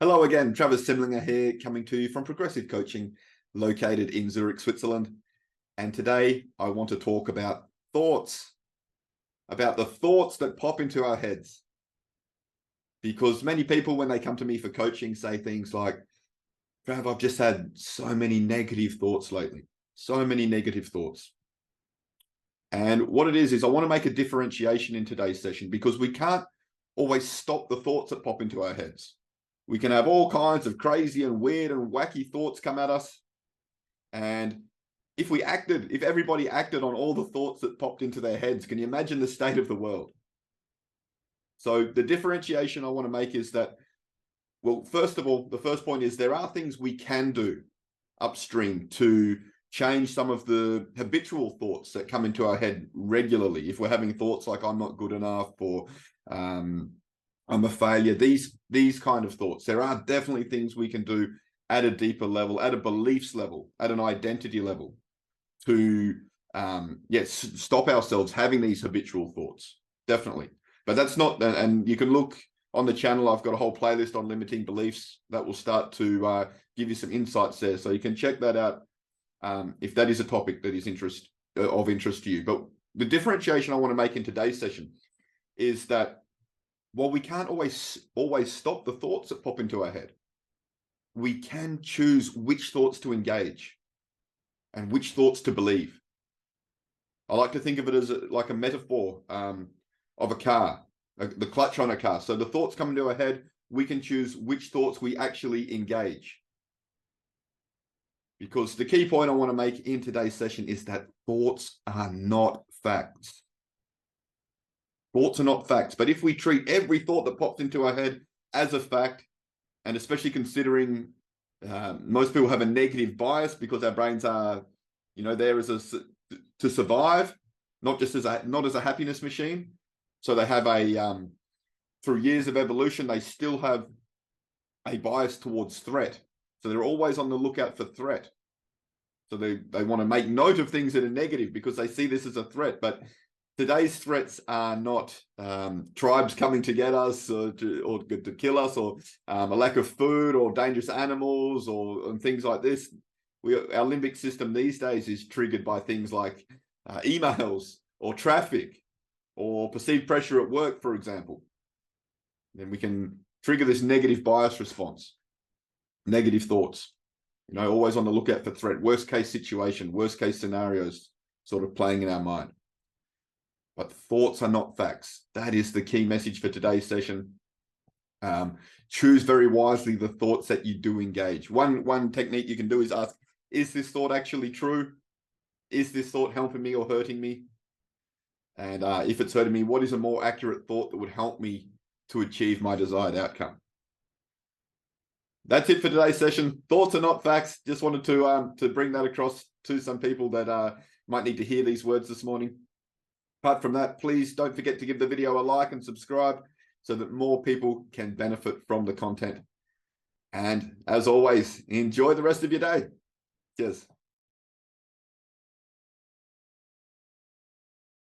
Hello again, Travis Semlinger here, coming to you from Progressive Coaching, located in Zurich, Switzerland. And today I want to talk about thoughts, about the thoughts that pop into our heads. Because many people, when they come to me for coaching, say things like, Trav, I've just had so many negative thoughts lately, so many negative thoughts. And what it is I want to make a differentiation in today's session, because we can't always stop the thoughts that pop into our heads. We can have all kinds of crazy and weird and wacky thoughts come at us. And if everybody acted on all the thoughts that popped into their heads, can you imagine the state of the world? So the differentiation I want to make is that, well, first of all, the first point is there are things we can do upstream to change some of the habitual thoughts that come into our head regularly. If we're having thoughts like I'm not good enough, or I'm a failure, these kind of thoughts, there are definitely things we can do at a deeper level, at a beliefs level, at an identity level, to stop ourselves having these habitual thoughts, definitely. But that's not, and you can look on the channel, I've got a whole playlist on limiting beliefs that will start to give you some insights there, so you can check that out if that is a topic that is of interest to you. But the differentiation I want to make in today's session is that while we can't always stop the thoughts that pop into our head, we can choose which thoughts to engage and which thoughts to believe. I like to think of it as like a metaphor of a car, the clutch on a car. So the thoughts come into our head, we can choose which thoughts we actually engage. Because the key point I want to make in today's session is that thoughts are not facts. Thoughts are not facts, but if we treat every thought that pops into our head as a fact, and especially considering most people have a negative bias because our brains are, there to survive, not as a happiness machine. So they have through years of evolution, they still have a bias towards threat. So they're always on the lookout for threat. So they want to make note of things that are negative because they see this as a threat. But today's threats are not tribes coming to get us or to kill us, or a lack of food, or dangerous animals, and things like this. Our limbic system these days is triggered by things like emails or traffic or perceived pressure at work, for example. Then we can trigger this negative bias response, negative thoughts, always on the lookout for threat, worst case situation, worst case scenarios sort of playing in our mind. But thoughts are not facts. That is the key message for today's session. Choose very wisely the thoughts that you do engage. One technique you can do is ask, is this thought actually true? Is this thought helping me or hurting me? And if it's hurting me, what is a more accurate thought that would help me to achieve my desired outcome? That's it for today's session. Thoughts are not facts. Just wanted to bring that across to some people that might need to hear these words this morning. Apart from that, please don't forget to give the video a like and subscribe so that more people can benefit from the content. And as always, enjoy the rest of your day. Cheers.